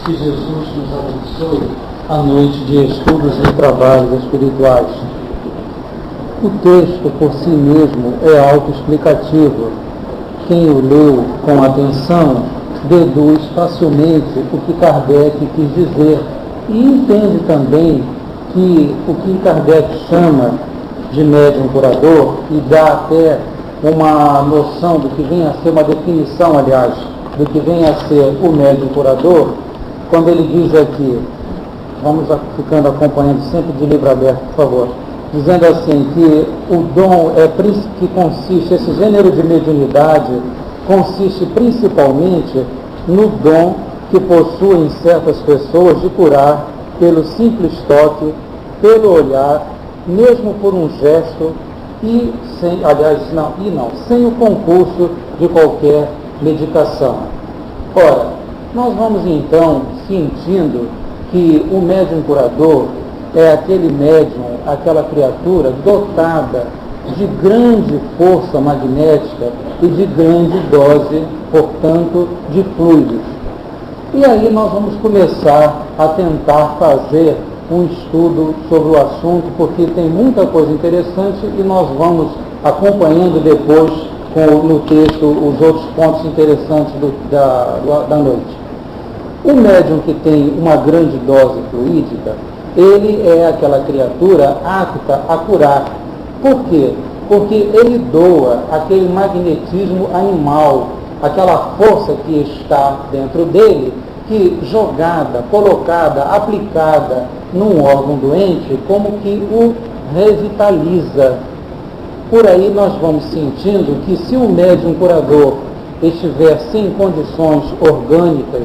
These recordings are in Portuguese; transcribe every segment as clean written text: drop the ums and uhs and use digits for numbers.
Que Jesus nos abençoe a noite de estudos e trabalhos espirituais. O texto por si mesmo é autoexplicativo. Quem o leu com atenção deduz facilmente o que Kardec quis dizer e entende também que o que Kardec chama de médium curador, e dá até uma noção do que vem a ser, uma definição, aliás, do que vem a ser o médium curador, quando ele diz aqui, vamos ficando acompanhando sempre de livro aberto, por favor, dizendo assim que o dom que consiste, esse gênero de mediunidade consiste principalmente no dom que possuem certas pessoas de curar pelo simples toque, pelo olhar, mesmo por um gesto e sem o concurso de qualquer medicação. Ora, nós vamos então sentindo que o médium curador é aquele médium, aquela criatura dotada de grande força magnética e de grande dose, portanto, de fluidos. E aí nós vamos começar a tentar fazer um estudo sobre o assunto, porque tem muita coisa interessante e nós vamos acompanhando depois no texto os outros pontos interessantes da noite. O médium que tem uma grande dose fluídica, ele é aquela criatura apta a curar. Por quê? Porque ele doa aquele magnetismo animal, aquela força que está dentro dele, que jogada, colocada, aplicada num órgão doente, como que o revitaliza. Por aí nós vamos sentindo que se o médium curador estiver sem condições orgânicas,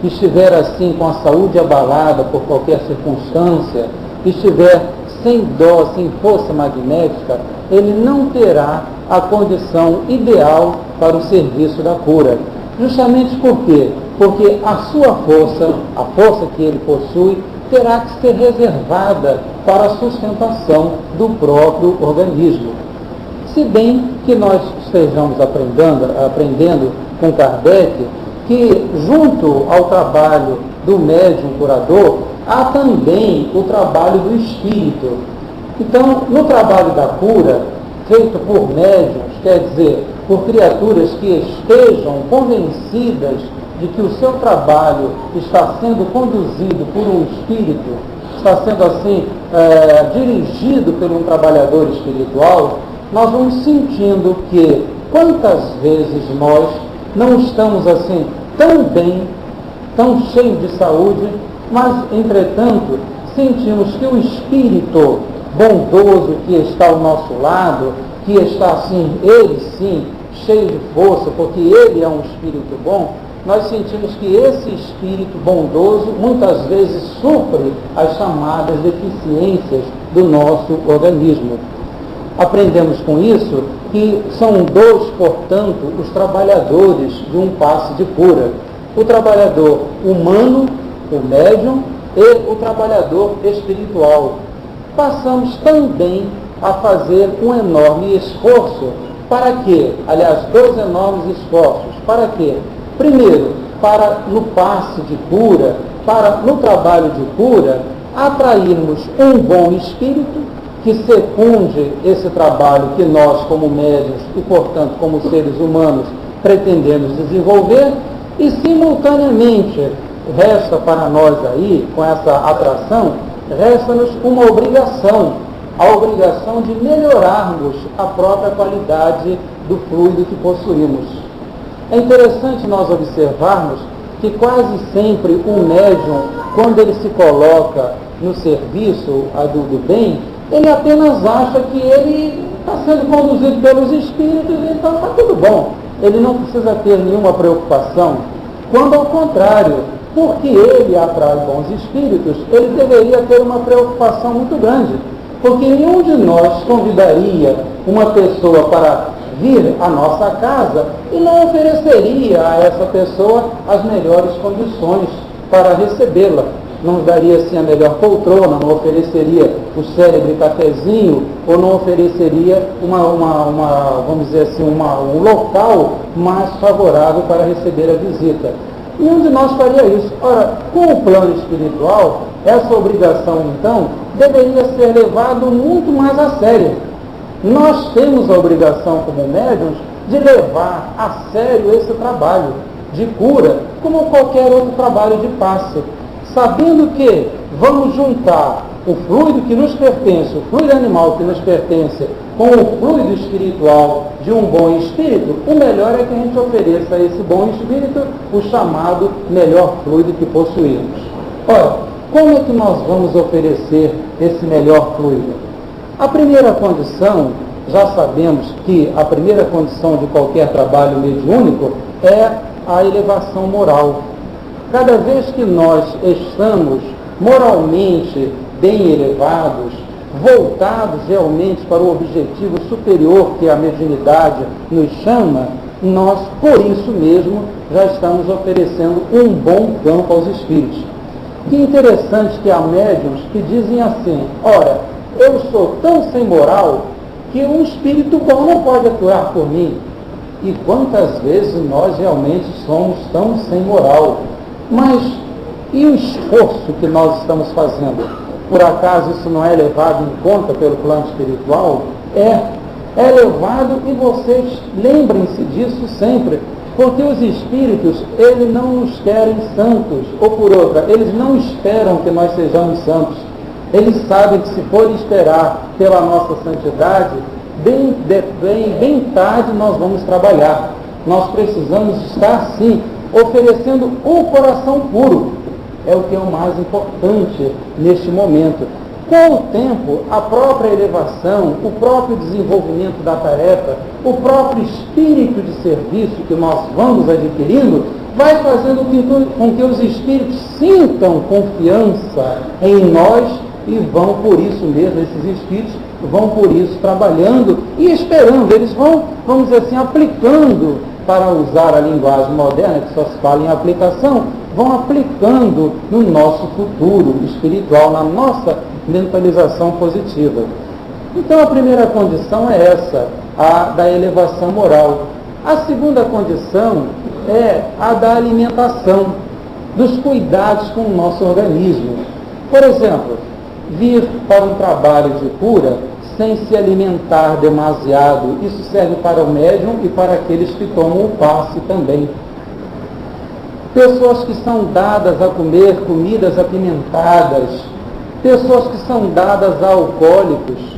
estiver assim com a saúde abalada por qualquer circunstância, estiver sem dó, sem força magnética, ele não terá a condição ideal para o serviço da cura. Justamente por quê? Porque a sua força, a força que ele possui, terá que ser reservada para a sustentação do próprio organismo. Se bem que nós estejamos aprendendo com Kardec que, junto ao trabalho do médium curador, há também o trabalho do espírito. Então, no trabalho da cura, feito por médiuns, quer dizer, por criaturas que estejam convencidas de que o seu trabalho está sendo conduzido por um espírito, está sendo assim dirigido por um trabalhador espiritual, nós vamos sentindo que quantas vezes nós não estamos assim tão bem, tão cheios de saúde, mas entretanto sentimos que o espírito bondoso que está ao nosso lado, que está assim, ele sim, cheio de força, porque ele é um espírito bom, nós sentimos que esse espírito bondoso muitas vezes sofre as chamadas deficiências do nosso organismo. Aprendemos com isso que são dois, portanto, os trabalhadores de um passe de cura. O trabalhador humano, o médium, e o trabalhador espiritual. Passamos também a fazer um enorme esforço. Para quê? Aliás, dois enormes esforços. Para quê? Primeiro, para no passe de cura, para no trabalho de cura, atrairmos um bom espírito que secunde esse trabalho que nós, como médiuns e, portanto, como seres humanos, pretendemos desenvolver, e, simultaneamente, resta para nós aí, com essa atração, resta-nos uma obrigação, a obrigação de melhorarmos a própria qualidade do fluido que possuímos. É interessante nós observarmos que quase sempre o médium, quando ele se coloca no serviço do bem, ele apenas acha que ele está sendo conduzido pelos espíritos, então está tudo bom. Ele não precisa ter nenhuma preocupação, quando ao contrário, porque ele atrai bons espíritos, ele deveria ter uma preocupação muito grande, porque nenhum de nós convidaria uma pessoa para vir à nossa casa e não ofereceria a essa pessoa as melhores condições para recebê-la. Não daria assim a melhor poltrona, não ofereceria o célebre cafezinho, ou não ofereceria vamos dizer assim, um local mais favorável para receber a visita. Nenhum de nós faria isso. Ora, com o plano espiritual, essa obrigação, então, deveria ser levada muito mais a sério. Nós temos a obrigação, como médiuns, de levar a sério esse trabalho de cura, como qualquer outro trabalho de passe, sabendo que vamos juntar o fluido que nos pertence, o fluido animal que nos pertence, com o fluido espiritual de um bom espírito. O melhor é que a gente ofereça a esse bom espírito o chamado melhor fluido que possuímos. Ora, como é que nós vamos oferecer esse melhor fluido? A primeira condição, já sabemos que a primeira condição de qualquer trabalho mediúnico é a elevação moral. Cada vez que nós estamos moralmente bem elevados, voltados realmente para o objetivo superior que a mediunidade nos chama, nós, por isso mesmo, já estamos oferecendo um bom campo aos espíritos. Que interessante que há médiuns que dizem assim: ora, eu sou tão sem moral que um espírito bom não pode atuar por mim. E quantas vezes nós realmente somos tão sem moral? Mas e o esforço que nós estamos fazendo? Por acaso isso não é levado em conta pelo plano espiritual? É levado, e vocês lembrem-se disso sempre, porque os espíritos, eles não nos querem santos, ou por outra, eles não esperam que nós sejamos santos. Eles sabem que se forem esperar pela nossa santidade, bem tarde nós vamos trabalhar. Nós precisamos estar, sim, oferecendo um coração puro. É o que é o mais importante neste momento. Com o tempo, a própria elevação, o próprio desenvolvimento da tarefa, o próprio espírito de serviço que nós vamos adquirindo, vai fazendo com que os espíritos sintam confiança em nós e vão por isso mesmo, esses espíritos vão por isso trabalhando e esperando. Eles vão, vamos dizer assim, aplicando, para usar a linguagem moderna, que só se fala em aplicação, vão aplicando no nosso futuro espiritual, na nossa mentalização positiva. Então a primeira condição é essa, a da elevação moral. A segunda condição é a da alimentação, dos cuidados com o nosso organismo. Por exemplo, vir para um trabalho de cura sem se alimentar demasiado, isso serve para o médium e para aqueles que tomam o passe também. Pessoas que são dadas a comer comidas apimentadas, pessoas que são dadas a alcoólicos.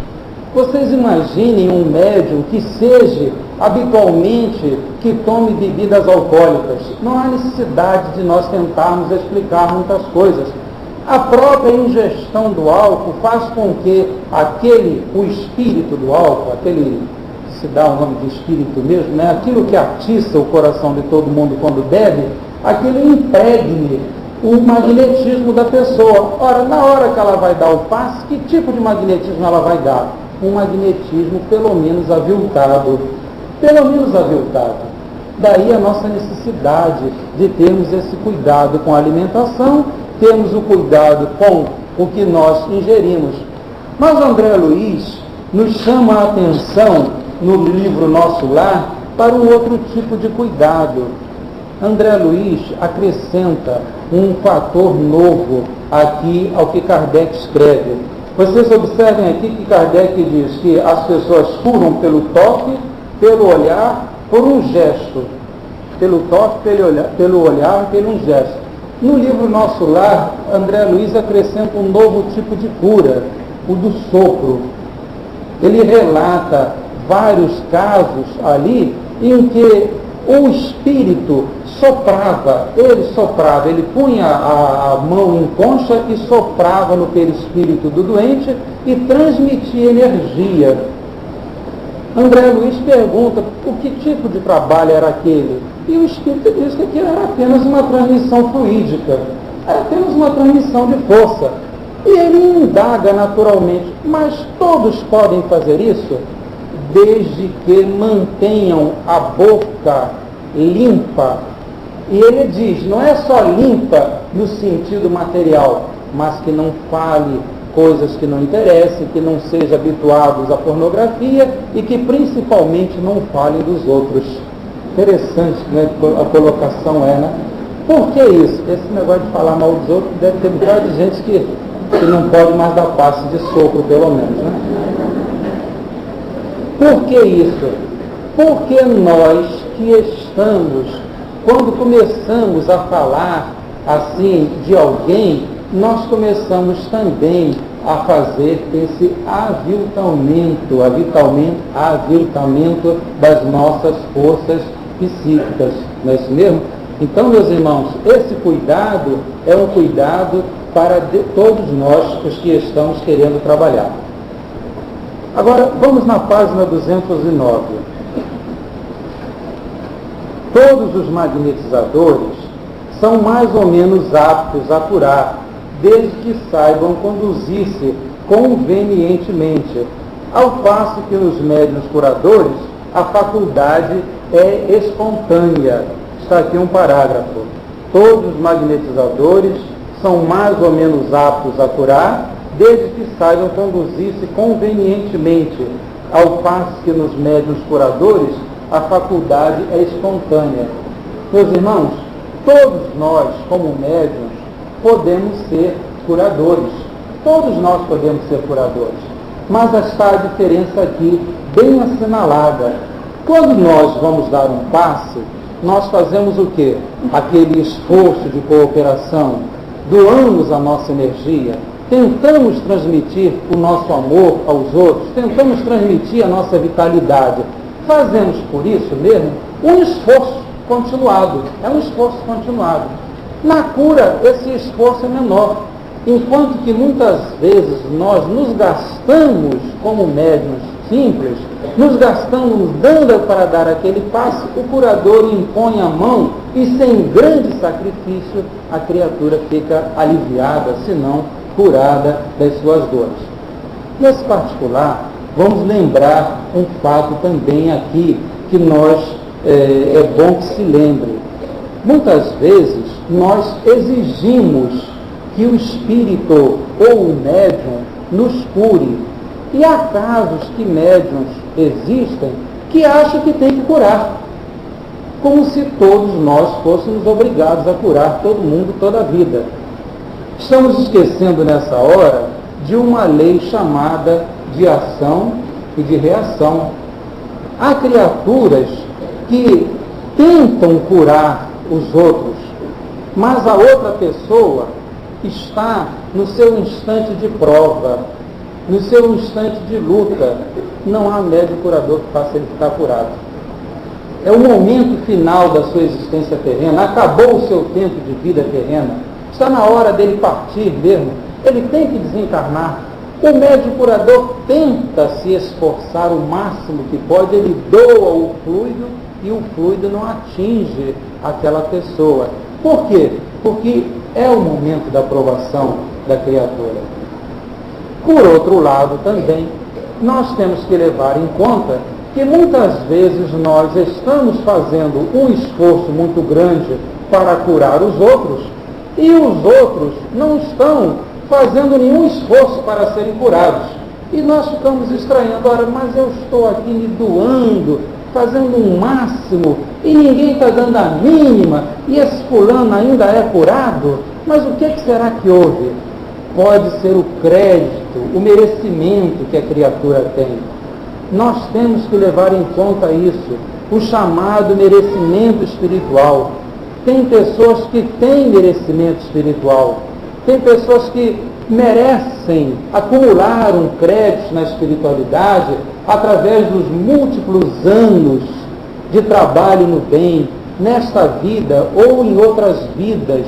Vocês imaginem um médium que seja habitualmente que tome bebidas alcoólicas. Não há necessidade de nós tentarmos explicar muitas coisas. A própria ingestão do álcool faz com que o espírito do álcool, aquele que se dá o nome de espírito mesmo, né? Aquilo que atiça o coração de todo mundo quando bebe, aquilo impregne o magnetismo da pessoa. Ora, na hora que ela vai dar o passe, que tipo de magnetismo ela vai dar? Um magnetismo pelo menos aviltado. Pelo menos aviltado. Daí a nossa necessidade de termos esse cuidado com a alimentação, temos o cuidado com o que nós ingerimos. Mas André Luiz nos chama a atenção, no livro Nosso Lar, para um outro tipo de cuidado. André Luiz acrescenta um fator novo aqui ao que Kardec escreve. Vocês observem aqui que Kardec diz que as pessoas curam pelo toque, pelo olhar, por um gesto. Pelo toque, pelo olhar, pelo um gesto. No livro Nosso Lar, André Luiz acrescenta um novo tipo de cura, o do sopro. Ele relata vários casos ali em que o espírito soprava, ele punha a mão em concha e soprava no perispírito do doente e transmitia energia. André Luiz pergunta o que tipo de trabalho era aquele. E o espírito diz que aquilo era apenas uma transmissão fluídica, era apenas uma transmissão de força. E ele indaga naturalmente, mas todos podem fazer isso? Desde que mantenham a boca limpa. E ele diz, não é só limpa no sentido material, mas que não fale coisas que não interessem, que não sejam habituados à pornografia e que principalmente não falem dos outros. Interessante, né? A colocação é, né? Por que isso? Esse negócio de falar mal dos outros deve ter muita gente que não pode mais dar passe de sopro, pelo menos, né? Por que isso? Porque nós que estamos, quando começamos a falar assim de alguém, nós começamos também a fazer esse aviltamento das nossas forças psíquicas, não é isso mesmo? Então, meus irmãos, esse cuidado é um cuidado para todos nós, os que estamos querendo trabalhar. Agora, vamos na página 209. Todos os magnetizadores são mais ou menos aptos a curar, desde que saibam conduzir-se convenientemente, ao passo que nos médiuns curadores a faculdade é espontânea. Está aqui um parágrafo. Todos os magnetizadores são mais ou menos aptos a curar, desde que saibam conduzir-se convenientemente, ao passo que nos médiuns curadores a faculdade é espontânea. Meus irmãos, todos nós, como médiuns, podemos ser curadores. Todos nós podemos ser curadores. Mas está a diferença aqui, bem assinalada. Quando nós vamos dar um passe, nós fazemos o quê? Aquele esforço de cooperação, doamos a nossa energia, tentamos transmitir o nosso amor aos outros, tentamos transmitir a nossa vitalidade. Fazemos por isso mesmo um esforço continuado, é um esforço continuado. Na cura, esse esforço é menor, enquanto que muitas vezes nós nos gastamos como médiuns simples, nos gastamos dando para dar aquele passe, o curador impõe a mão e sem grande sacrifício a criatura fica aliviada, se não curada das suas dores. Nesse particular, vamos lembrar um fato também aqui, que é bom que se lembre. Muitas vezes nós exigimos que o espírito ou o médium nos cure. E há casos que médiuns existem que acham que tem que curar, como se todos nós fôssemos obrigados a curar todo mundo, toda a vida. Estamos esquecendo nessa hora de uma lei chamada de ação e de reação. Há criaturas que tentam curar os outros, mas a outra pessoa está no seu instante de prova, no seu instante de luta. Não há médium curador que faça ele ficar curado. É o momento final da sua existência terrena, acabou o seu tempo de vida terrena, está na hora dele partir mesmo, ele tem que desencarnar. O médium curador tenta se esforçar o máximo que pode, ele doa o fluido e o fluido não atinge aquela pessoa. Por quê? Porque é o momento da provação da criatura. Por outro lado também, nós temos que levar em conta que muitas vezes nós estamos fazendo um esforço muito grande para curar os outros e os outros não estão fazendo nenhum esforço para serem curados. E nós ficamos estranhando, ora, mas eu estou aqui me doando, fazendo um máximo, e ninguém está dando a mínima, e esse fulano ainda é curado? Mas o que será que houve? Pode ser o crédito, o merecimento que a criatura tem. Nós temos que levar em conta isso, o chamado merecimento espiritual. Tem pessoas que têm merecimento espiritual, tem pessoas que merecem acumular um crédito na espiritualidade através dos múltiplos anos de trabalho no bem, nesta vida ou em outras vidas.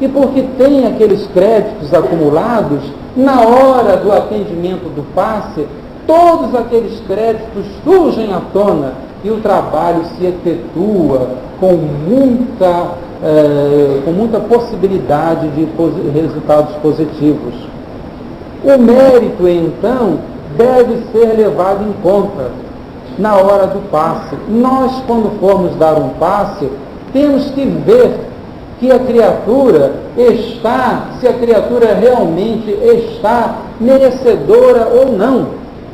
E porque tem aqueles créditos acumulados, na hora do atendimento do passe, todos aqueles créditos surgem à tona e o trabalho se efetua com muita possibilidade de resultados positivos. O mérito, então, deve ser levado em conta na hora do passe. Nós, quando formos dar um passe, temos que ver que a criatura se a criatura realmente está merecedora ou não.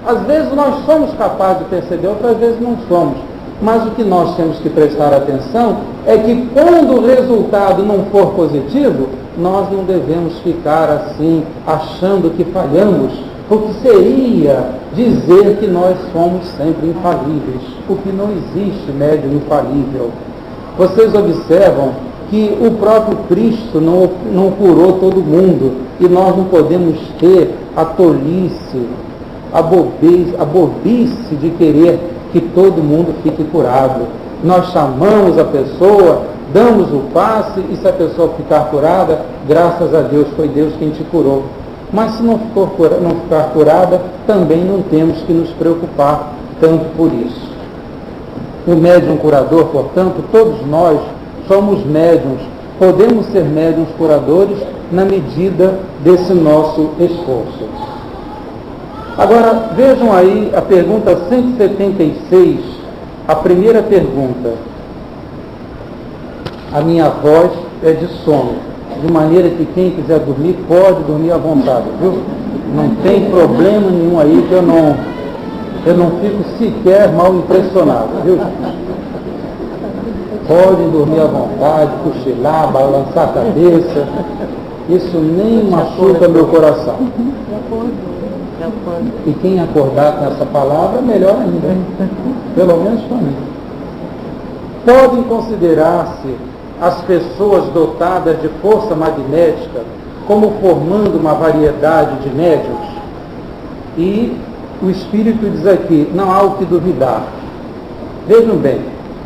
Às vezes nós somos capazes de perceber, outras vezes não somos. Mas o que nós temos que prestar atenção é que quando o resultado não for positivo, nós não devemos ficar assim, achando que falhamos, porque seria dizer que nós somos sempre infalíveis, porque não existe médium infalível. Vocês observam que o próprio Cristo não curou todo mundo, e nós não podemos ter a tolice, a bobice de querer que todo mundo fique curado. Nós chamamos a pessoa, damos o passe, e se a pessoa ficar curada, graças a Deus, foi Deus quem te curou. Mas se não ficar curada, também não temos que nos preocupar tanto por isso. O médium curador, portanto, todos nós somos médiuns, podemos ser médiuns curadores na medida desse nosso esforço. Agora, vejam aí a pergunta 176, a primeira pergunta. A minha voz é de sono, de maneira que quem quiser dormir, pode dormir à vontade, viu? Não tem problema nenhum aí, que eu não fico sequer mal impressionado, viu? Podem dormir à vontade, cochilar, balançar a cabeça, isso nem machuca meu coração. E quem acordar com essa palavra, melhor ainda, pelo menos para mim. Podem considerar-se as pessoas dotadas de força magnética como formando uma variedade de médiuns? E o Espírito diz aqui, não há o que duvidar. Vejam bem,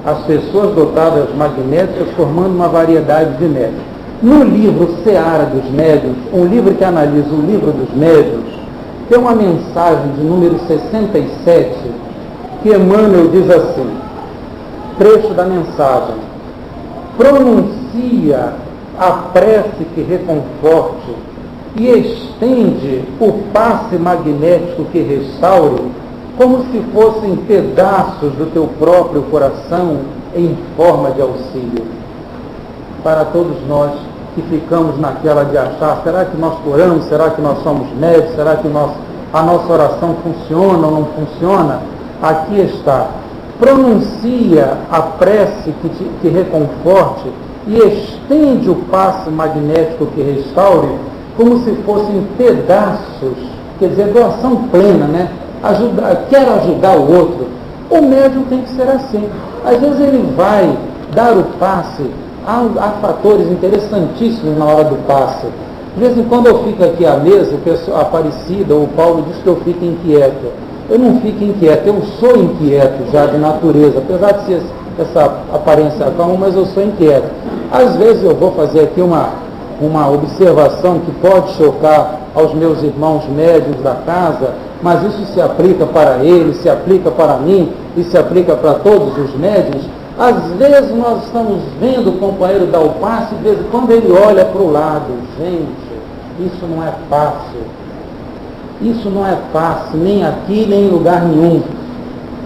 as pessoas dotadas magnéticas formando uma variedade de médiuns. No livro Seara dos Médiuns, um livro que analisa o livro dos médiuns, tem uma mensagem de número 67, que Emmanuel diz assim, trecho da mensagem: pronuncia a prece que reconforte e estende o passe magnético que restaure, como se fossem pedaços do teu próprio coração em forma de auxílio. Para todos nós que ficamos naquela de achar, será que nós curamos, será que nós somos médicos, será que a nossa oração funciona ou não funciona? Aqui está. Pronuncia a prece que reconforte e estende o passe magnético que restaure, como se fossem pedaços, quer dizer, doação plena, né? Quer ajudar o outro. O médium tem que ser assim. Às vezes ele vai dar o passe, há fatores interessantíssimos na hora do passe. De vez em quando eu fico aqui à mesa, a Aparecida ou o Paulo diz que eu fico inquieto. Eu não fico inquieto, eu sou inquieto já de natureza, apesar de ser essa aparência calma, mas eu sou inquieto. Às vezes eu vou fazer aqui uma observação que pode chocar aos meus irmãos médiuns da casa, mas isso se aplica para eles, se aplica para mim e se aplica para todos os médiuns. Às vezes nós estamos vendo o companheiro dar o passe, de vez em quando ele olha para o lado. Gente, isso não é fácil. Isso não é fácil, nem aqui, nem em lugar nenhum.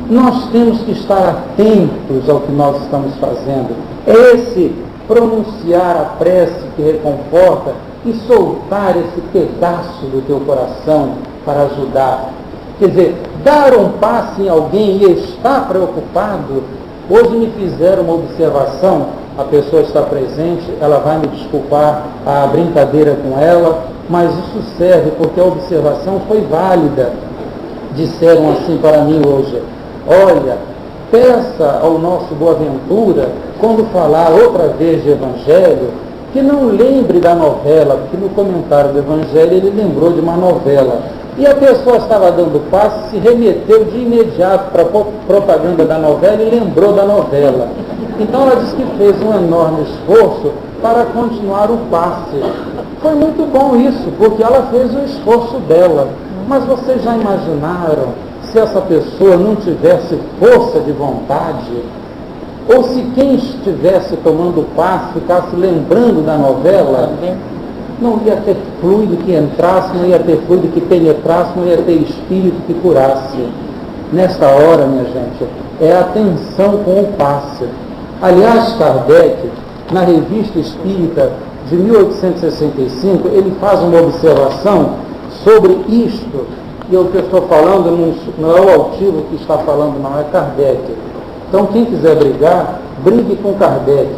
Nós temos que estar atentos ao que nós estamos fazendo. Esse pronunciar a prece que reconforta e soltar esse pedaço do teu coração para ajudar. Quer dizer, dar um passe em alguém e estar preocupado. Hoje me fizeram uma observação, a pessoa está presente, ela vai me desculpar a brincadeira com ela, mas isso serve porque a observação foi válida. Disseram assim para mim hoje: olha, peça ao nosso Boaventura, quando falar outra vez de Evangelho, que não lembre da novela, porque no comentário do Evangelho ele lembrou de uma novela. E a pessoa estava dando passe, se remeteu de imediato para a propaganda da novela e lembrou da novela. Então ela disse que fez um enorme esforço para continuar o passe. Foi muito bom isso, porque ela fez o esforço dela. Mas vocês já imaginaram se essa pessoa não tivesse força de vontade? Ou se quem estivesse tomando passe ficasse lembrando da novela? Não ia ter fluido que entrasse, não ia ter fluido que penetrasse, não ia ter espírito que curasse. Nesta hora, minha gente, é atenção com o passe. Aliás, Kardec, na Revista Espírita de 1865, ele faz uma observação sobre isto, e o que eu estou falando não é o altivo que está falando, não, é Kardec. Então, quem quiser brigar, brigue com Kardec.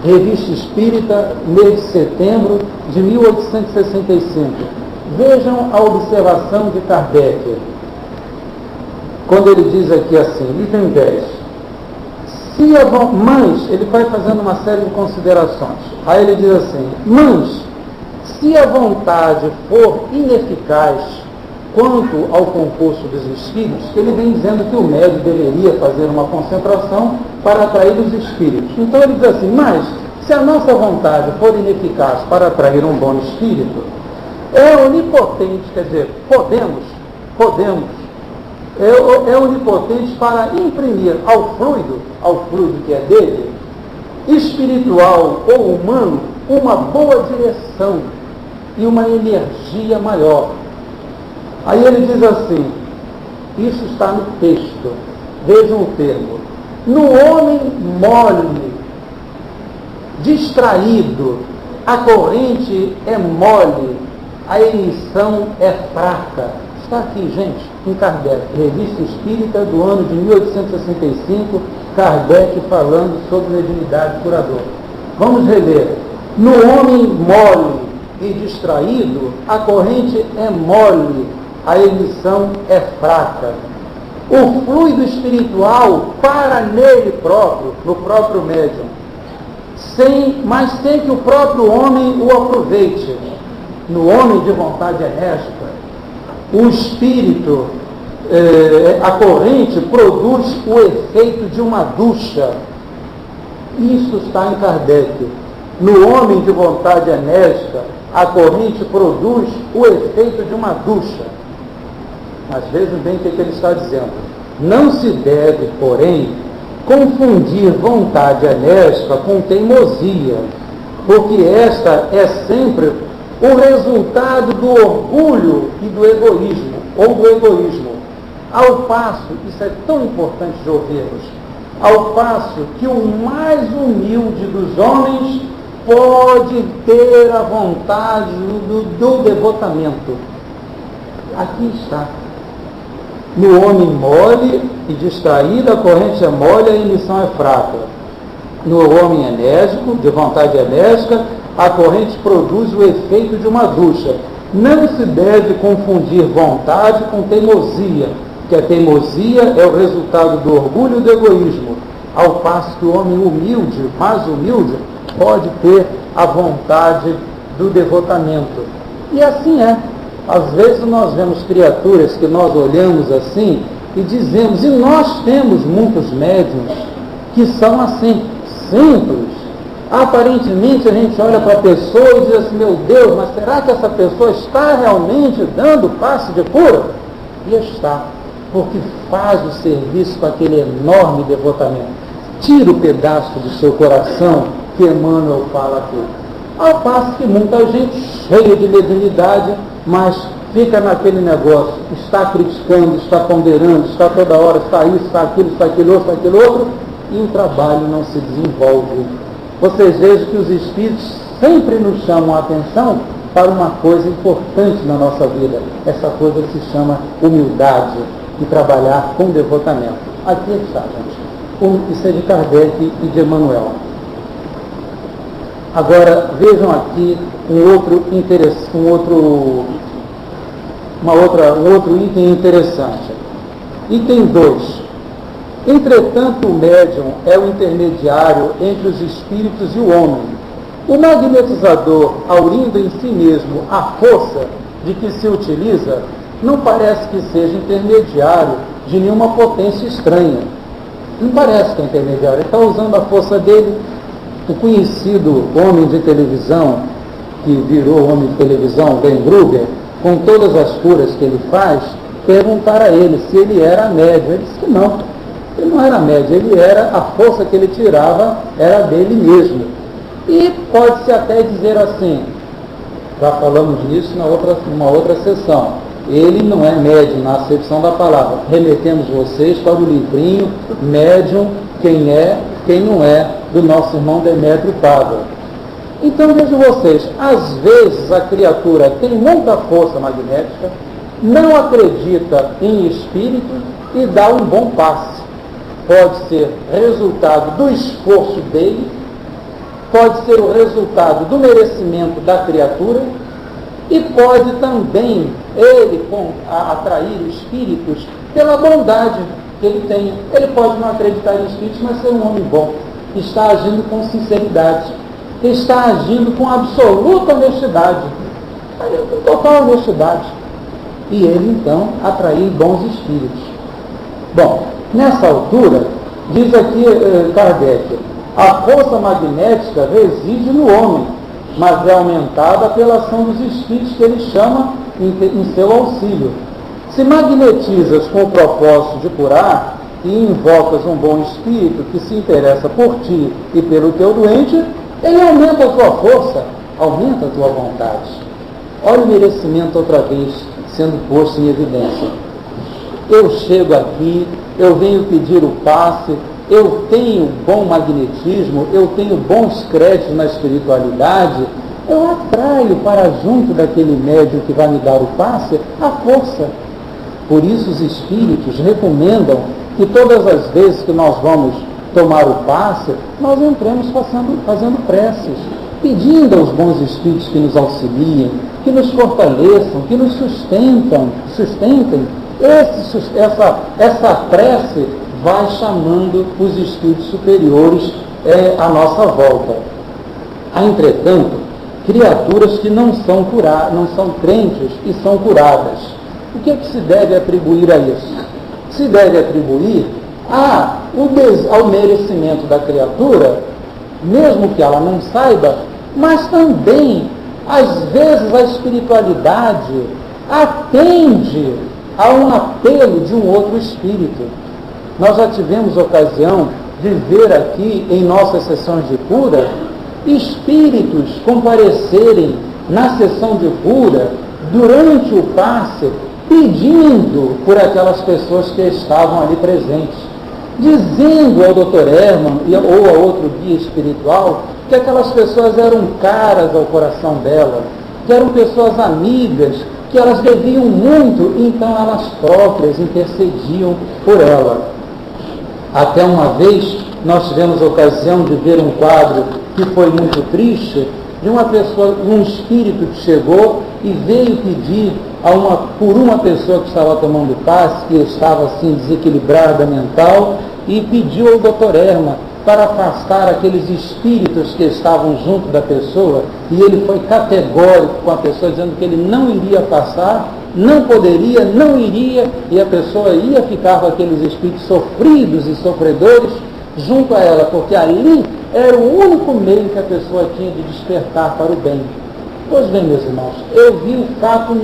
Revista Espírita, mês de setembro de 1865. Vejam a observação de Kardec, quando ele diz aqui assim, item 10. Mas, ele vai fazendo uma série de considerações. Aí ele diz assim, mas, se a vontade for ineficaz quanto ao concurso dos espíritos, ele vem dizendo que o médium deveria fazer uma concentração para atrair os espíritos. Então ele diz assim, mas se a nossa vontade for ineficaz para atrair um bom espírito, é onipotente, quer dizer, podemos, é onipotente para imprimir ao fluido que é dele, espiritual ou humano, uma boa direção e uma energia maior. Aí ele diz assim, isso está no texto, vejam o termo, no homem mole, distraído, a corrente é mole, a emissão é fraca. Está aqui, gente, em Kardec, Revista Espírita do ano de 1865, Kardec falando sobre mediunidade curadora. Vamos reler. No homem mole e distraído, a corrente é mole, a emissão é fraca. O fluido espiritual para nele próprio, no próprio médium, mas sem que o próprio homem o aproveite. No homem de vontade enérgica, o espírito, a corrente produz o efeito de uma ducha. Isso está em Kardec. No homem de vontade enérgica, a corrente produz o efeito de uma ducha. Mas vejam bem o que ele está dizendo. Não se deve, porém, confundir vontade enérgica com teimosia, porque esta é sempre o resultado do orgulho e do egoísmo, ou do egoísmo. Ao passo, isso é tão importante de ouvirmos, ao passo que o mais humilde dos homens pode ter a vontade do devotamento. Aqui está. No homem mole e distraído, a corrente é mole, a emissão é fraca. No homem enérgico, de vontade enérgica, a corrente produz o efeito de uma ducha. Não se deve confundir vontade com teimosia, que a teimosia é o resultado do orgulho e do egoísmo, ao passo que o homem humilde, mais humilde, pode ter a vontade do devotamento. E assim é. Às vezes nós vemos criaturas que nós olhamos assim e dizemos, e nós temos muitos médiuns que são assim, simples. Aparentemente a gente olha para a pessoa e diz assim, meu Deus, mas será que essa pessoa está realmente dando passe de cura? E está, porque faz o serviço com aquele enorme devotamento. Tira o pedaço do seu coração que Emmanuel fala aqui. Ao passo que muita gente cheia de mediunidade, mas fica naquele negócio, está criticando, está ponderando, está toda hora, está isso, está aquilo outro, e o trabalho não se desenvolve. Vocês vejam que os espíritos sempre nos chamam a atenção para uma coisa importante na nossa vida. Essa coisa que se chama humildade e trabalhar com devotamento. Aqui está, gente. Isso é de Kardec e de Emmanuel. Agora, vejam aqui um outro item interessante. Item 2. Entretanto, o médium é o intermediário entre os espíritos e o homem. O magnetizador, aurindo em si mesmo a força de que se utiliza, não parece que seja intermediário de nenhuma potência estranha. Não parece que é intermediário. Ele está usando a força dele. O conhecido homem de televisão, que virou homem de televisão, Ben Gruber, com todas as curas que ele faz, perguntaram a ele se ele era médium. Ele disse que não, ele não era médium, ele era, a força que ele tirava era dele mesmo. E pode-se até dizer assim, já falamos disso numa outra sessão, ele não é médium na acepção da palavra. Remetemos vocês para o livrinho Médium, quem é, quem não é, do nosso irmão Demétrio Pádua. Então vejam vocês, às vezes a criatura tem muita força magnética, não acredita em espírito e dá um bom passe. pode ser resultado do esforço dele, pode ser o resultado do merecimento da criatura, e pode também ele atrair espíritos pela bondade que ele tem. Ele pode não acreditar em espíritos, mas ser um homem bom, que está agindo com sinceridade, que está agindo com absoluta honestidade, com total honestidade. E ele, então, atrair bons espíritos. Bom, nessa altura, diz aqui Kardec, a força magnética reside no homem, mas é aumentada pela ação dos espíritos que ele chama em seu auxílio. Se magnetizas com o propósito de curar e invocas um bom espírito que se interessa por ti e pelo teu doente, ele aumenta a tua força, aumenta a tua vontade. Olha o merecimento outra vez sendo posto em evidência. Eu chego aqui, eu venho pedir o passe, eu tenho bom magnetismo, eu tenho bons créditos na espiritualidade, eu atraio para junto daquele médium que vai me dar o passe a força. Por isso os espíritos recomendam que todas as vezes que nós vamos tomar o passe, nós entremos fazendo preces, pedindo aos bons espíritos que nos auxiliem, que nos fortaleçam, que nos sustentem. Essa prece vai chamando os espíritos superiores à nossa volta. Há, entretanto, criaturas que não são crentes e são curadas. O que é que se deve atribuir a isso? Se deve atribuir ao merecimento da criatura, mesmo que ela não saiba, mas também, às vezes, a espiritualidade atende a um apelo de um outro espírito. Nós já tivemos ocasião de ver aqui, em nossas sessões de cura, espíritos comparecerem na sessão de cura, durante o passe, pedindo por aquelas pessoas que estavam ali presentes, dizendo ao Dr. Hermann ou a outro guia espiritual que aquelas pessoas eram caras ao coração dela, que eram pessoas amigas, que elas deviam muito, então elas próprias intercediam por ela. Até uma vez nós tivemos a ocasião de ver um quadro que foi muito triste, de uma pessoa, um espírito que chegou e veio pedir por uma pessoa que estava tomando passe, que estava assim desequilibrada mental, e pediu ao Dr. Hermann para afastar aqueles espíritos que estavam junto da pessoa, e ele foi categórico com a pessoa, dizendo que ele não iria passar, não poderia, não iria, e a pessoa ia ficar com aqueles espíritos sofridos e sofredores junto a ela, porque ali era o único meio que a pessoa tinha de despertar para o bem. Pois bem, meus irmãos, eu vi o fato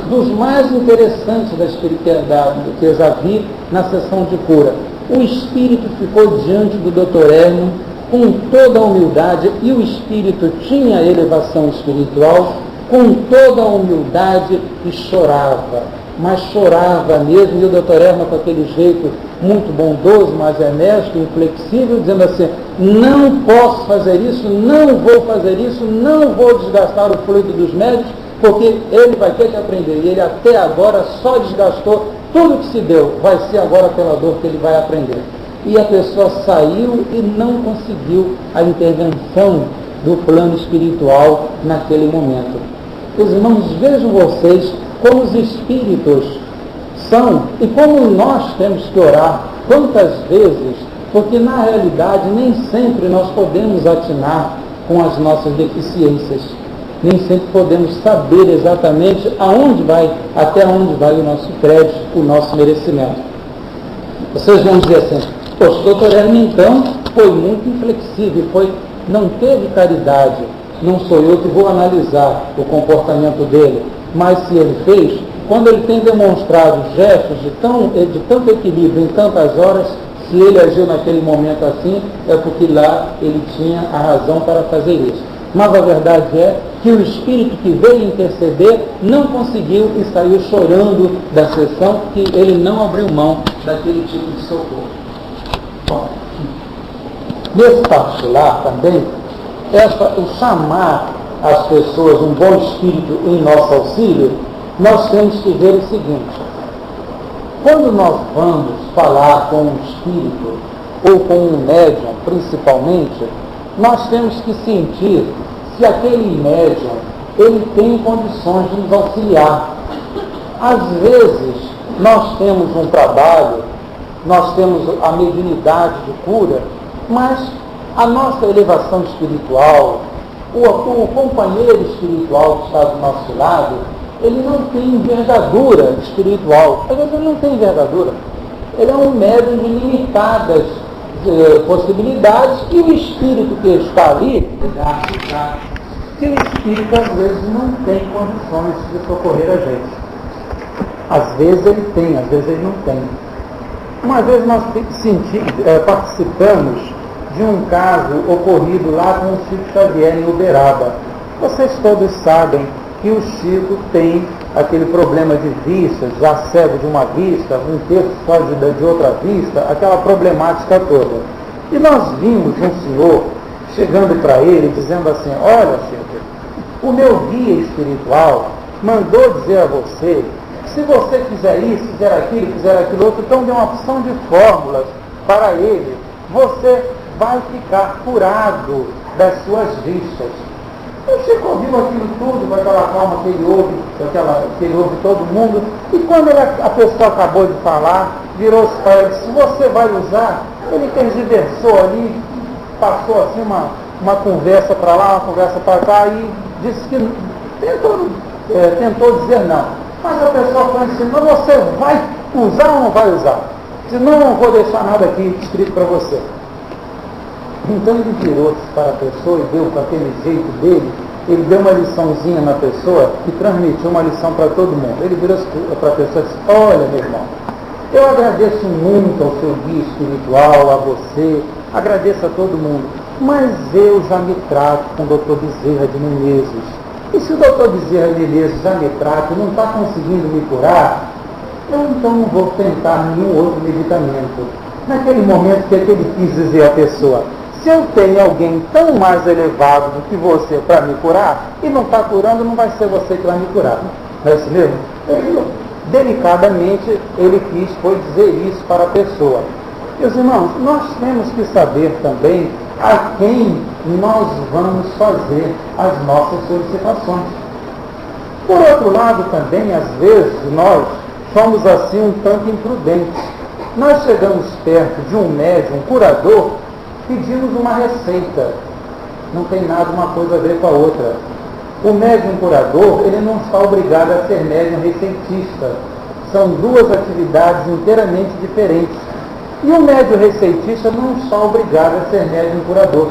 dos mais interessantes da espiritualidade que eu já vi na sessão de cura. O espírito ficou diante do Dr. Hermann com toda a humildade, e o espírito tinha elevação espiritual, com toda a humildade, e chorava, mas chorava mesmo, e o Dr. Hermann com aquele jeito muito bondoso, mas enérgico, inflexível, dizendo assim: não posso fazer isso, não vou fazer isso, não vou desgastar o fluido dos médicos, porque ele vai ter que aprender, e ele até agora só desgastou tudo que se deu, vai ser agora pela dor que ele vai aprender. E a pessoa saiu e não conseguiu a intervenção do plano espiritual naquele momento. Os irmãos, vejam vocês como os espíritos são e como nós temos que orar, quantas vezes, porque na realidade nem sempre nós podemos atinar com as nossas deficiências, nem sempre podemos saber exatamente até onde vai o nosso crédito, o nosso merecimento. Vocês vão dizer assim: poxa, o Dr. Hermann então foi muito inflexível, não teve caridade, não sou eu que vou analisar o comportamento dele, mas se ele fez, quando ele tem demonstrado gestos de tanto equilíbrio em tantas horas, se ele agiu naquele momento assim, é porque lá ele tinha a razão para fazer isso. Mas a verdade é que o espírito que veio interceder não conseguiu e saiu chorando da sessão, porque ele não abriu mão daquele tipo de socorro. Bom, nesse particular também, o chamar as pessoas um bom espírito em nosso auxílio, nós temos que ver o seguinte: Quando nós vamos falar com um espírito, ou com um médium principalmente, nós temos que sentir se aquele médium ele tem condições de nos auxiliar. Às vezes, nós temos um trabalho, nós temos a mediunidade de cura, mas a nossa elevação espiritual, o companheiro espiritual que está do nosso lado, ele não tem envergadura espiritual. Às vezes ele não tem envergadura. Ele é um médium de limitadas possibilidades, e o espírito que está ali, que o espírito às vezes não tem condições de socorrer a gente. Às vezes ele tem, às vezes ele não tem. Uma vez nós participamos de um caso ocorrido lá com o Chico Xavier em Uberaba. Vocês todos sabem que o Chico tem aquele problema de vista, já cego de uma vista, um terço só de outra vista, aquela problemática toda. E nós vimos um senhor chegando para ele dizendo assim: olha, Chico, o meu guia espiritual mandou dizer a você, se você fizer isso, fizer aquilo outro, então deu uma opção de fórmulas para ele, você vai ficar curado das suas vistas. O Chico ouviu aquilo tudo com aquela calma que ele ouve todo mundo, e quando a pessoa acabou de falar, virou-se para ele e disse: você vai usar? Ele tergiversou ali, passou assim uma conversa para lá, uma conversa para cá, e disse que tentou dizer não. Mas a pessoa falou assim: mas você vai usar ou não vai usar? Senão não vou deixar nada aqui escrito para você. Então ele virou-se para a pessoa e deu com aquele jeito dele, ele deu uma liçãozinha na pessoa e transmitiu uma lição para todo mundo. Ele virou-se para a pessoa e disse: olha, meu irmão, eu agradeço muito ao seu guia espiritual, a você, agradeço a todo mundo, mas eu já me trato com o Dr. Bezerra de Menezes. E se o Dr. Bezerra de Menezes já me trata e não está conseguindo me curar, eu então não vou tentar nenhum outro medicamento. Naquele momento, o que ele quis dizer à pessoa? Se eu tenho alguém tão mais elevado do que você para me curar, e não está curando, não vai ser você que vai me curar. Não é isso mesmo? Delicadamente, ele quis dizer isso para a pessoa. Meus irmãos, nós temos que saber também a quem nós vamos fazer as nossas solicitações. Por outro lado, também, às vezes, nós somos assim um tanto imprudentes. Nós chegamos perto de um médium, um curador, pedimos uma receita. Não tem nada uma coisa a ver com a outra. O médium curador, ele não está obrigado a ser médium receitista. São duas atividades inteiramente diferentes. E o médium receitista não está obrigado a ser médium curador.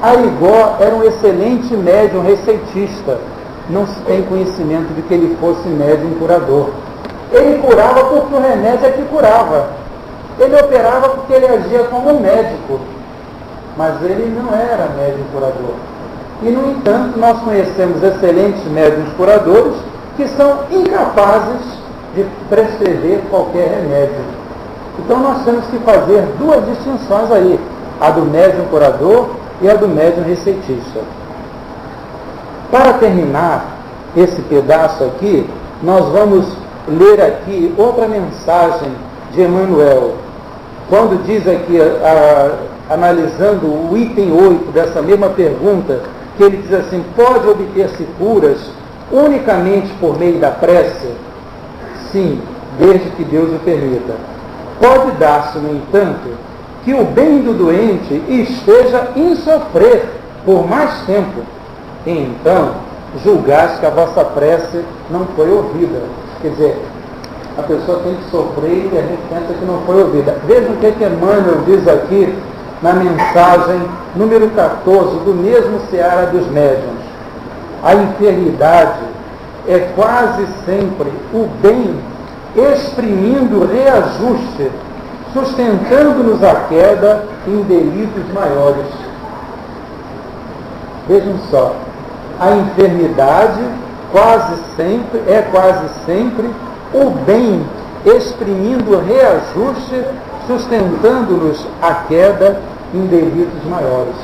Arigó era um excelente médium receitista. Não se tem conhecimento de que ele fosse médium curador. Ele curava porque o remédio é que curava. Ele operava porque ele agia como um médico. Mas ele não era médium curador. E, no entanto, nós conhecemos excelentes médiuns curadores que são incapazes de prescrever qualquer remédio. Então, nós temos que fazer duas distinções aí, a do médium curador e a do médium receitista. Para terminar esse pedaço aqui, nós vamos ler aqui outra mensagem de Emmanuel, quando diz aqui, analisando o item 8 dessa mesma pergunta, que ele diz assim: pode obter-se curas unicamente por meio da prece? Sim, desde que Deus o permita. Pode dar-se, no entanto, que o bem do doente esteja em sofrer por mais tempo, e então julgais que a vossa prece não foi ouvida. Quer dizer, a pessoa tem que sofrer e a gente pensa que não foi ouvida. Veja o que Emmanuel diz aqui na mensagem número 14 do mesmo Seara dos Médiuns. A enfermidade é quase sempre o bem exprimindo reajuste, sustentando-nos a queda em delitos maiores. Vejam só, a enfermidade quase sempre o bem exprimindo reajuste, sustentando-nos a queda em delitos maiores.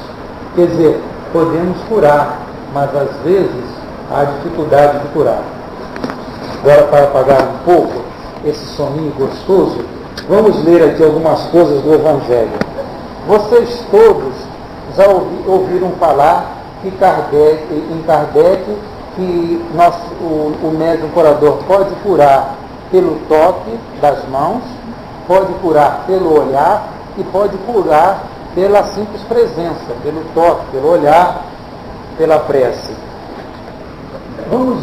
Quer dizer, podemos curar, mas às vezes há dificuldade de curar. Agora, para apagar um pouco, esse soninho gostoso, vamos ler aqui algumas coisas do Evangelho. Vocês todos já ouviram falar que em Kardec, que o médium curador pode curar pelo toque das mãos, pode curar pelo olhar e pode curar pela simples presença, pelo toque, pelo olhar, pela prece. Vamos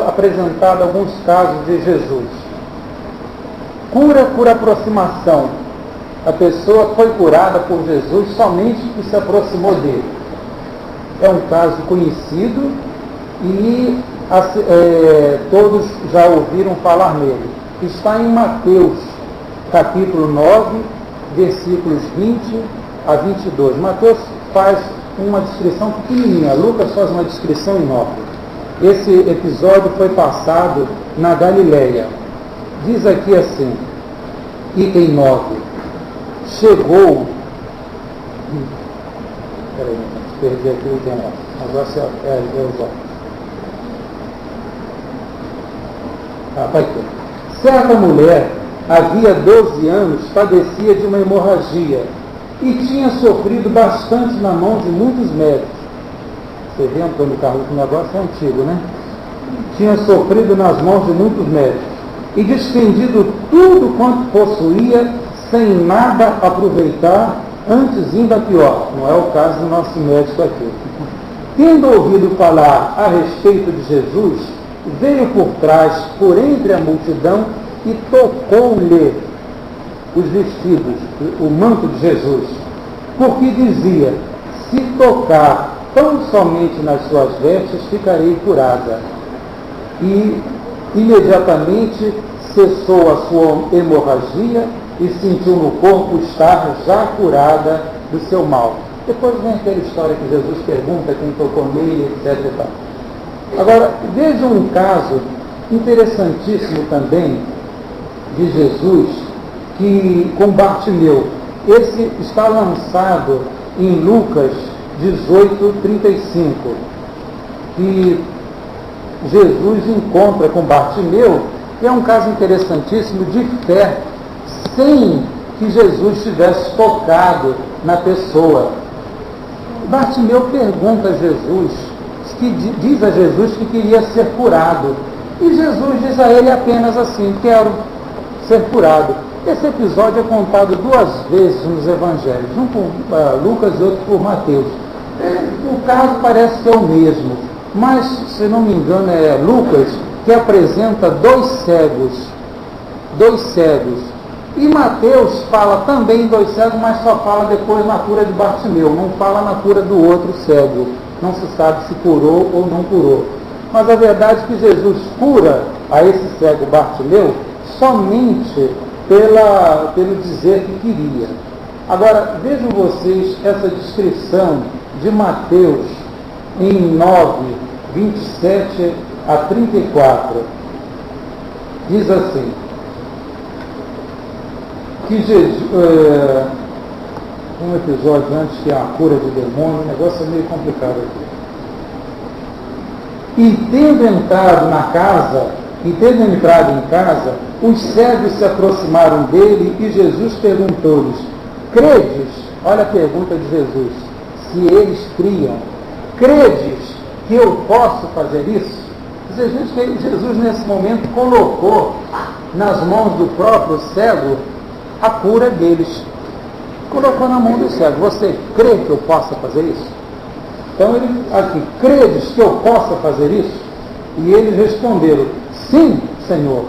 apresentar alguns casos de Jesus. Cura por aproximação. A pessoa foi curada por Jesus somente que se aproximou dele. É um caso conhecido e todos já ouviram falar nele. Está em Mateus, capítulo 9, versículos 20 a 22. Mateus faz uma descrição pequenininha, Lucas faz uma descrição enorme. Esse episódio foi passado na Galileia. Diz aqui assim, item 9. Chegou... Peraí, perdi aqui o item 9. Agora vai ter. Certa mulher, havia 12 anos, padecia de uma hemorragia e tinha sofrido bastante na mão de muitos médicos. Você vê, Antônio Carlos, que o negócio é antigo, né? Tinha sofrido nas mãos de muitos médicos e despendido tudo quanto possuía, sem nada aproveitar, antes ainda pior. Não é o caso do nosso médico aqui. Tendo ouvido falar a respeito de Jesus, veio por trás, por entre a multidão, e tocou-lhe os vestidos, o manto de Jesus, porque dizia, se tocar tão somente nas suas vestes, ficarei curada. E imediatamente cessou a sua hemorragia e sentiu no corpo estar já curada do seu mal. Depois vem aquela história que Jesus pergunta quem tocou nele, etc. E tal. Agora, veja um caso interessantíssimo também de Jesus, que com Bartimeu. Esse está lançado em Lucas 18:35, que Jesus encontra com Bartimeu, e é um caso interessantíssimo de fé, sem que Jesus tivesse tocado na pessoa. Bartimeu pergunta a Jesus, diz a Jesus que queria ser curado, e Jesus diz a ele apenas assim, quero ser curado. Esse episódio é contado 2 vezes nos evangelhos, um por Lucas e outro por Mateus. O caso parece que é o mesmo, mas, se não me engano, é Lucas que apresenta 2 cegos. E Mateus fala também 2 cegos, mas só fala depois na cura de Bartimeu, não fala na cura do outro cego. Não se sabe se curou ou não curou. Mas a verdade é que Jesus cura a esse cego Bartimeu somente pelo dizer que queria. Agora, vejam vocês essa descrição de Mateus em 9, 27 a 34. Diz assim, que Jesus, um episódio antes que é a cura de demônio, o negócio é meio complicado aqui. E tendo entrado em casa, os cegos se aproximaram dele e Jesus perguntou-lhes, credes? Olha a pergunta de Jesus, se eles criam, credes que eu posso fazer isso? Jesus nesse momento colocou nas mãos do próprio cego a cura deles. Colocou na mão do cego, você crê que eu possa fazer isso? Então ele aqui, credes que eu possa fazer isso? E eles responderam, sim, Senhor,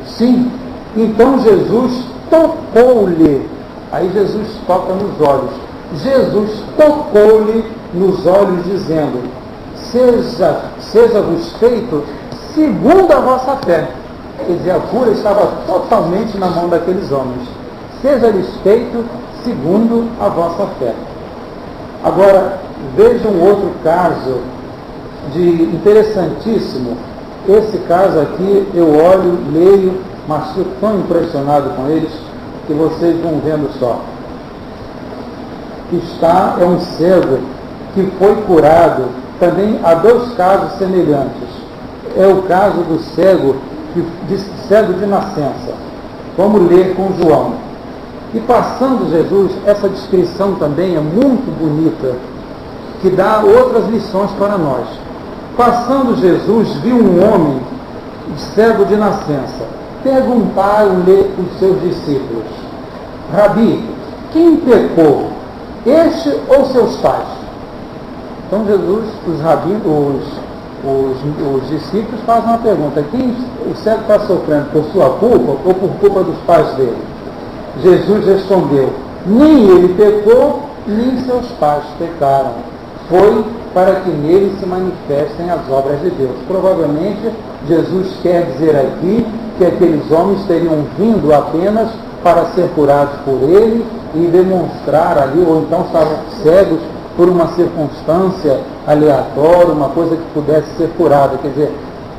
sim. Então Jesus tocou-lhe, aí Jesus toca nos olhos, Jesus tocou-lhe nos olhos dizendo, seja-vos feito segundo a vossa fé. Quer dizer, a cura estava totalmente na mão daqueles homens. Seja-lhes feito segundo a vossa fé. Agora, vejam outro caso interessantíssimo. Esse caso aqui, eu olho, leio, mas fico tão impressionado com eles, que vocês vão vendo só. É um cego que foi curado. Também há 2 casos semelhantes. É o caso do cego cego de nascença. Vamos ler com João. E passando Jesus, essa descrição também é muito bonita, que dá outras lições para nós. Passando Jesus, viu um homem cego de nascença. Perguntaram-lhe os seus discípulos: Rabi, quem pecou, este ou seus pais? Então Jesus, os discípulos fazem uma pergunta: quem o cego está sofrendo, por sua culpa ou por culpa dos pais dele? Jesus respondeu: nem ele pecou, nem seus pais pecaram. Foi para que nele se manifestem as obras de Deus. Provavelmente Jesus quer dizer aqui que aqueles homens teriam vindo apenas para ser curados por ele e demonstrar ali, ou então estavam cegos por uma circunstância aleatória, uma coisa que pudesse ser curada. Quer dizer,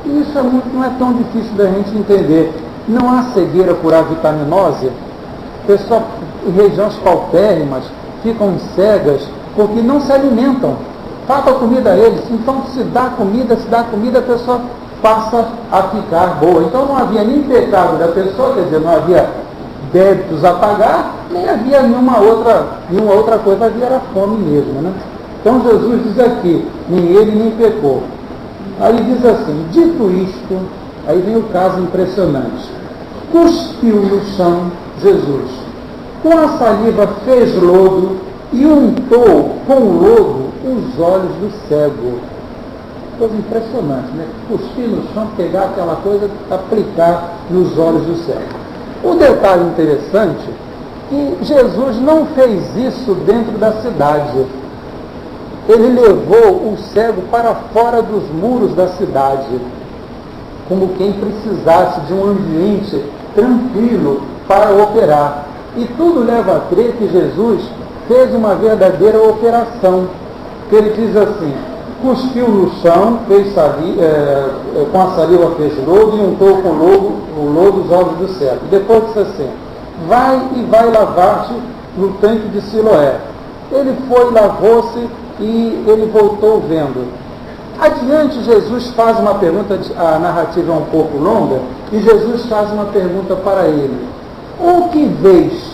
isso não é tão difícil da gente entender. Não há cegueira por avitaminose. Pessoas em regiões paupérrimas ficam cegas porque não se alimentam. Falta comida a eles. Então, se dá comida, a pessoa passa a ficar boa. Então, não havia nem pecado da pessoa, quer dizer, não havia débitos a pagar, nem havia nenhuma outra coisa, havia era fome mesmo, né? Então, Jesus diz aqui, nem ele nem pecou. Aí diz assim: dito isto, aí vem o caso impressionante. Cuspiu no chão Jesus, com a saliva fez lodo e untou com lodo os olhos do cego. Coisa impressionante, né? Cuspir no chão, pegar aquela coisa e aplicar nos olhos do cego. O detalhe interessante é que Jesus não fez isso dentro da cidade. Ele levou o cego para fora dos muros da cidade, como quem precisasse de um ambiente tranquilo para operar. E tudo leva a crer que Jesus fez uma verdadeira operação. Que ele diz assim: cuspiu no chão, com a saliva fez lodo e untou com o lodo os olhos do cego. Depois disse assim: vai lavar-te no tanque de Siloé. Ele foi, lavou-se e ele voltou vendo. Adiante, Jesus faz uma pergunta, a narrativa é um pouco longa, e Jesus faz uma pergunta para ele: o que vês?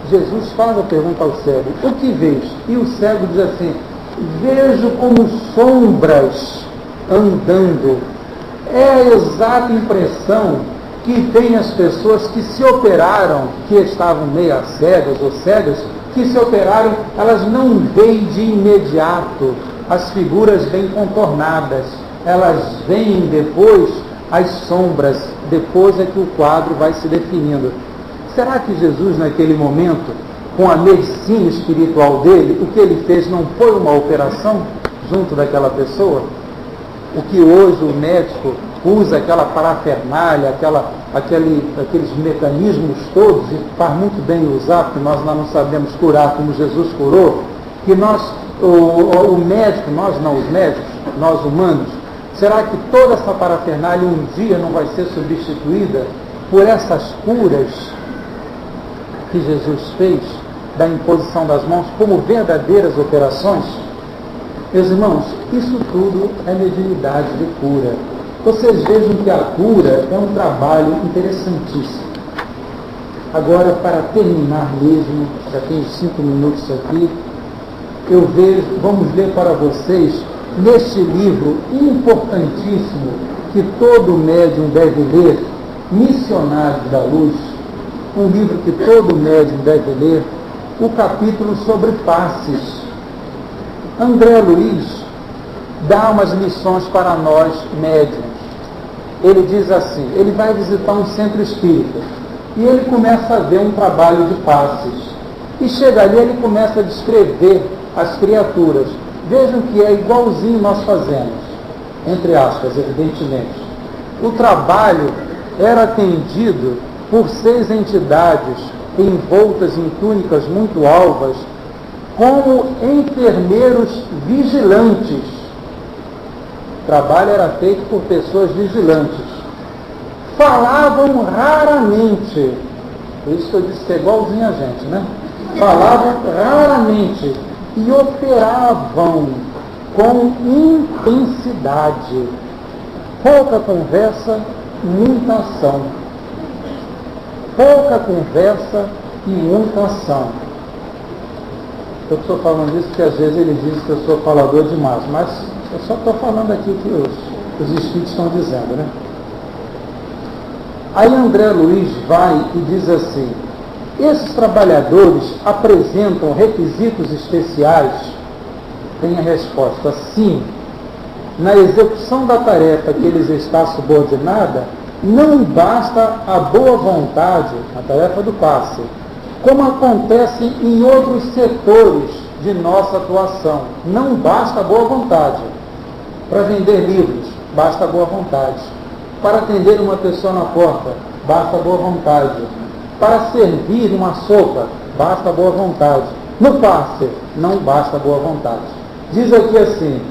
Jesus faz a pergunta ao cego: o que vês? E o cego diz assim: vejo como sombras andando. É a exata impressão que tem as pessoas que se operaram, que estavam meio cegas ou cegas, que se operaram, elas não veem de imediato, as figuras bem contornadas, elas veem depois as sombras, depois é que o quadro vai se definindo. Será que Jesus, naquele momento, com a medicina espiritual dele, o que ele fez não foi uma operação junto daquela pessoa? O que hoje o médico usa, aquela parafernália, aqueles mecanismos todos, e faz muito bem usar, porque nós não sabemos curar como Jesus curou, que o médico, nós não, os médicos, nós humanos, será que toda essa parafernália um dia não vai ser substituída por essas curas que Jesus fez, da imposição das mãos, como verdadeiras operações? Meus irmãos, isso tudo é mediunidade de cura. Vocês vejam que a cura é um trabalho interessantíssimo. Agora, para terminar mesmo, já tenho 5 minutos aqui, vamos ler para vocês, neste livro importantíssimo, que todo médium deve ler, Missionários da Luz, um livro que todo médium deve ler, o capítulo sobre passes. André Luiz dá umas lições para nós médiuns. Ele diz assim: ele vai visitar um centro espírita e ele começa a ver um trabalho de passes. E chega ali, ele começa a descrever as criaturas. Vejam que é igualzinho nós fazemos, entre aspas, evidentemente. O trabalho era atendido por 6 entidades envoltas em túnicas muito alvas, como enfermeiros vigilantes. O trabalho era feito por pessoas vigilantes. Falavam raramente, por isso que eu disse que é igualzinho a gente, né? Falavam raramente e operavam com intensidade. Pouca conversa, muita ação. Pouca conversa e muita ação. Eu estou falando isso porque às vezes ele diz que eu sou falador demais, mas eu só estou falando aqui o que os Espíritos estão dizendo, né? Aí André Luiz vai e diz assim: esses trabalhadores apresentam requisitos especiais? Tem a resposta: sim. Na execução da tarefa que lhes está subordinada, não basta a boa vontade, a tarefa do passe, como acontece em outros setores de nossa atuação. Não basta a boa vontade. Para vender livros, basta a boa vontade. Para atender uma pessoa na porta, basta a boa vontade. Para servir uma sopa, basta a boa vontade. No passe, não basta a boa vontade. Diz aqui assim: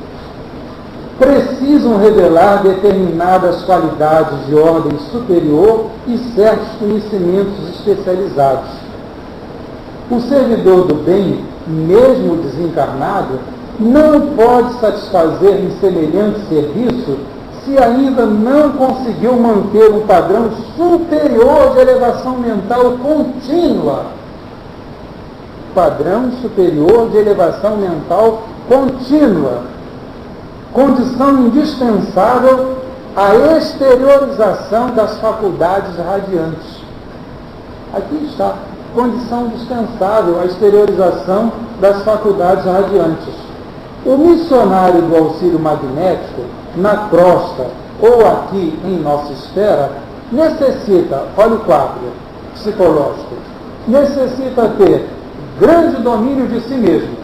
precisam revelar determinadas qualidades de ordem superior e certos conhecimentos especializados. O servidor do bem, mesmo desencarnado, não pode satisfazer em semelhante serviço se ainda não conseguiu manter um padrão superior de elevação mental contínua. Padrão superior de elevação mental contínua. Condição indispensável à exteriorização das faculdades radiantes. Aqui está. Condição indispensável à exteriorização das faculdades radiantes. O missionário do auxílio magnético, na crosta ou aqui em nossa esfera, necessita, olha o quadro psicológico, necessita ter grande domínio de si mesmo,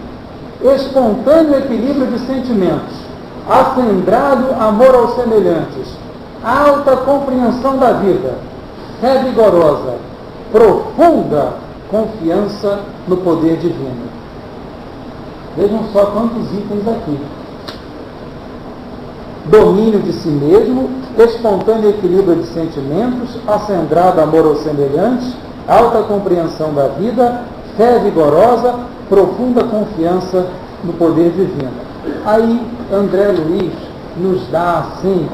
espontâneo equilíbrio de sentimentos, acendrado amor aos semelhantes, alta compreensão da vida, fé vigorosa, profunda confiança no poder divino. Vejam só quantos itens aqui. Domínio de si mesmo, espontâneo equilíbrio de sentimentos, acendrado amor aos semelhantes, alta compreensão da vida, fé vigorosa, profunda confiança no poder divino. Aí André Luiz nos dá assim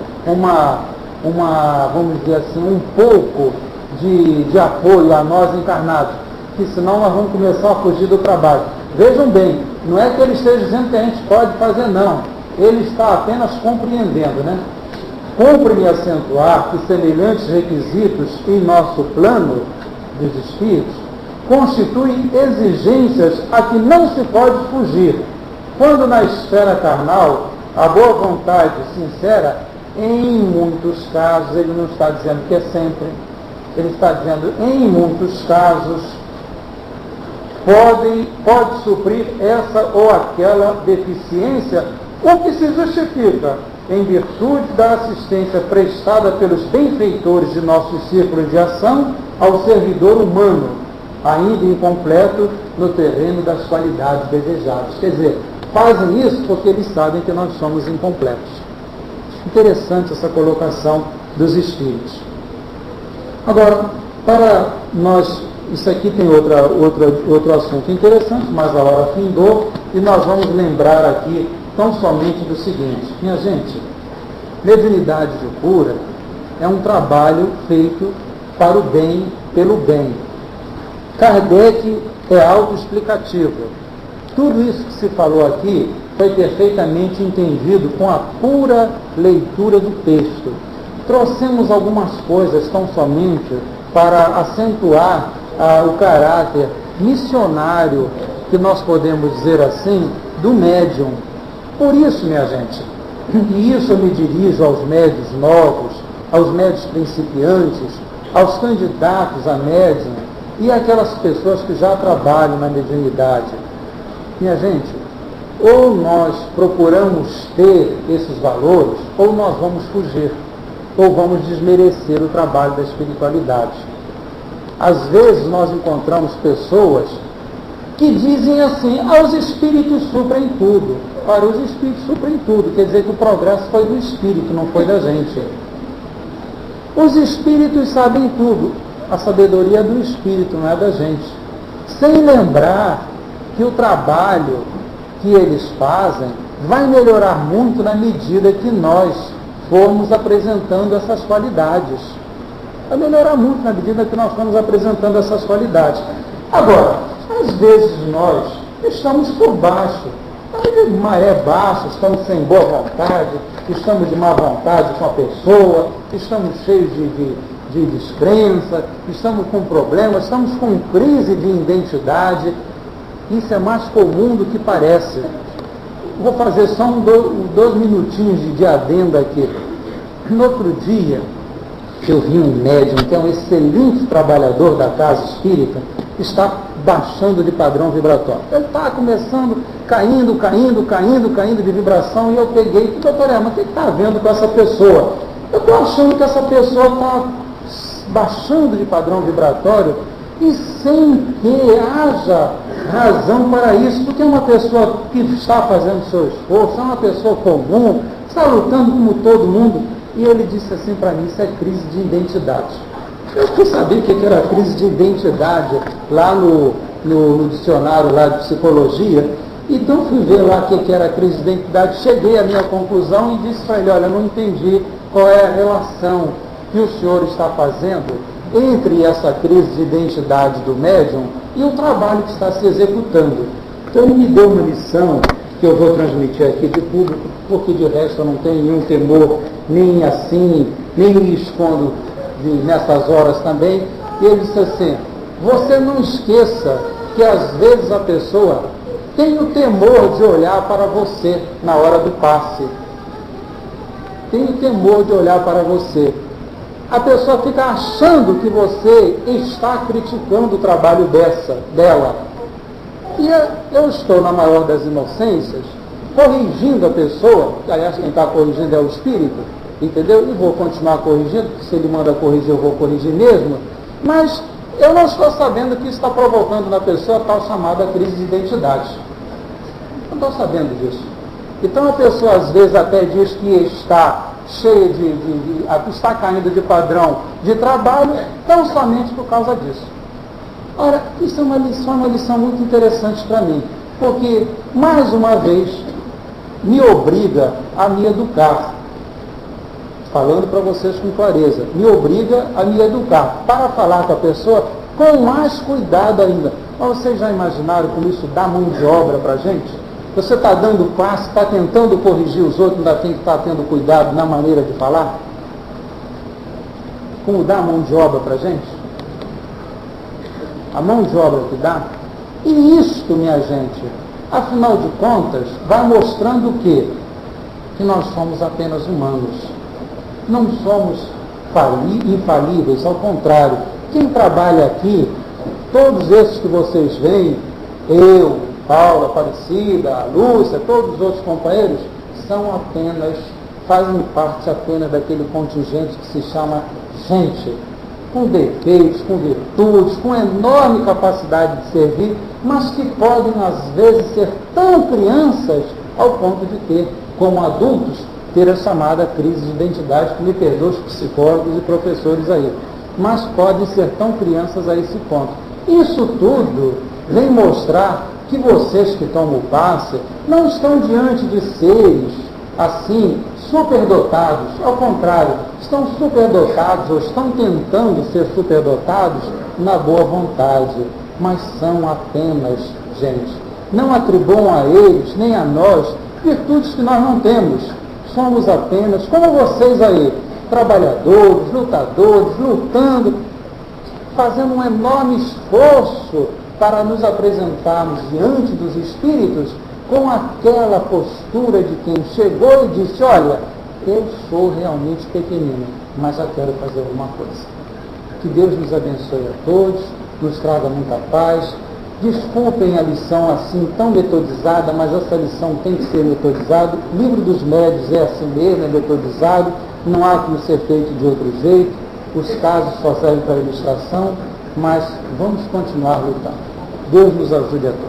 vamos dizer assim, um pouco de apoio a nós encarnados, que senão nós vamos começar a fugir do trabalho. Vejam bem, não é que ele esteja dizendo que a gente pode fazer, não. Ele está apenas compreendendo, né? Cumpre-me acentuar que semelhantes requisitos em nosso plano dos espíritos constituem exigências a que não se pode fugir, quando na esfera carnal a boa vontade sincera, em muitos casos, ele não está dizendo que é sempre, ele está dizendo em muitos casos, pode suprir essa ou aquela deficiência, o que se justifica em virtude da assistência prestada pelos benfeitores de nossos círculos de ação ao servidor humano, ainda incompleto no terreno das qualidades desejadas. Quer dizer, fazem isso porque eles sabem que nós somos incompletos. Interessante essa colocação dos espíritos. Agora, para nós, isso aqui tem outro assunto interessante, mas a hora findou, e nós vamos lembrar aqui tão somente do seguinte: minha gente, mediunidade de cura é um trabalho feito para o bem, pelo bem. Kardec é autoexplicativo. Tudo isso que se falou aqui foi perfeitamente entendido com a pura leitura do texto. Trouxemos algumas coisas tão somente para acentuar o caráter missionário, que nós podemos dizer assim, do médium. Por isso, minha gente, e isso eu me dirijo aos médios novos, aos médios principiantes, aos candidatos a médium e aquelas pessoas que já trabalham na mediunidade. Minha gente, ou nós procuramos ter esses valores, ou nós vamos fugir, ou vamos desmerecer o trabalho da espiritualidade. Às vezes nós encontramos pessoas que dizem assim: os espíritos suprem tudo. Ora, os espíritos suprem tudo, quer dizer que o progresso foi do espírito, não foi da gente. Os espíritos sabem tudo, a sabedoria é do espírito, não é da gente. Sem lembrar que o trabalho que eles fazem vai melhorar muito na medida que nós formos apresentando essas qualidades. Vai melhorar muito na medida que nós formos apresentando essas qualidades. Agora, às vezes nós estamos por baixo, estamos de maré baixa, estamos sem boa vontade, estamos de má vontade com a pessoa, estamos cheios de descrença, estamos com problemas, estamos com crise de identidade. Isso é mais comum do que parece. Vou fazer só dois minutinhos de adenda aqui. No outro dia, eu vi um médium, que é um excelente trabalhador da casa espírita, está baixando de padrão vibratório. Ele está começando, caindo de vibração, e eu peguei, doutor Herman, o que está havendo com essa pessoa? Eu estou achando que essa pessoa está baixando de padrão vibratório, e sem que haja razão para isso, porque é uma pessoa que está fazendo seu esforço, é uma pessoa comum, está lutando como todo mundo. E ele disse assim para mim: isso é crise de identidade. Eu fui saber o que era crise de identidade lá no dicionário lá de psicologia. Então fui ver lá o que era crise de identidade, cheguei à minha conclusão e disse para ele: olha, eu não entendi qual é a relação que o senhor está fazendo entre essa crise de identidade do médium e o trabalho que está se executando. Então ele me deu uma lição que eu vou transmitir aqui de público, porque de resto eu não tenho nenhum temor, nem assim, nem me escondo nessas horas também. E ele disse assim: você não esqueça que às vezes a pessoa tem o temor de olhar para você na hora do passe. Tem o temor de olhar para você. A pessoa fica achando que você está criticando o trabalho dela. E eu estou, na maior das inocências, corrigindo a pessoa, que aliás quem está corrigindo é o espírito, entendeu? E vou continuar corrigindo, porque se ele manda corrigir, eu vou corrigir mesmo, mas eu não estou sabendo que isso está provocando na pessoa a tal chamada crise de identidade. Não estou sabendo disso. Então a pessoa às vezes até diz que está cheia está caindo de padrão de trabalho, tão somente por causa disso. Ora, isso é uma lição muito interessante para mim, porque, mais uma vez, me obriga a me educar. Falando para vocês com clareza, me obriga a me educar, para falar com a pessoa com mais cuidado ainda. Mas vocês já imaginaram como isso dá mão de obra para a gente? Você está dando passo, está tentando corrigir os outros, ainda tem que estar tendo cuidado na maneira de falar? Como dá mão de obra para a gente? A mão de obra que dá? E isto, minha gente, afinal de contas, vai mostrando o quê? Que nós somos apenas humanos. Não somos infalíveis, ao contrário. Quem trabalha aqui, todos esses que vocês veem, eu, Paula, Aparecida, Lúcia, todos os outros companheiros, fazem parte apenas daquele contingente que se chama gente, com defeitos, com virtudes, com enorme capacidade de servir, mas que podem, às vezes, ser tão crianças ao ponto de ter, como adultos, ter a chamada crise de identidade, que me perdoam os psicólogos e professores aí, mas podem ser tão crianças a esse ponto. Isso tudo vem mostrar que vocês que tomam o passe não estão diante de seres assim, superdotados, ao contrário, estão superdotados ou estão tentando ser superdotados na boa vontade, mas são apenas gente. Não atribuam a eles, nem a nós, virtudes que nós não temos. Somos apenas, como vocês aí, trabalhadores, lutadores, lutando, fazendo um enorme esforço para nos apresentarmos diante dos espíritos com aquela postura de quem chegou e disse: olha, eu sou realmente pequenino, mas já quero fazer alguma coisa. Que Deus nos abençoe a todos, nos traga muita paz. Desculpem a lição assim tão metodizada, mas essa lição tem que ser metodizada. O livro dos médios é assim mesmo, é metodizado, não há como ser feito de outro jeito. Os casos só servem para ilustração, mas vamos continuar lutando. Deus nos ajude a todos.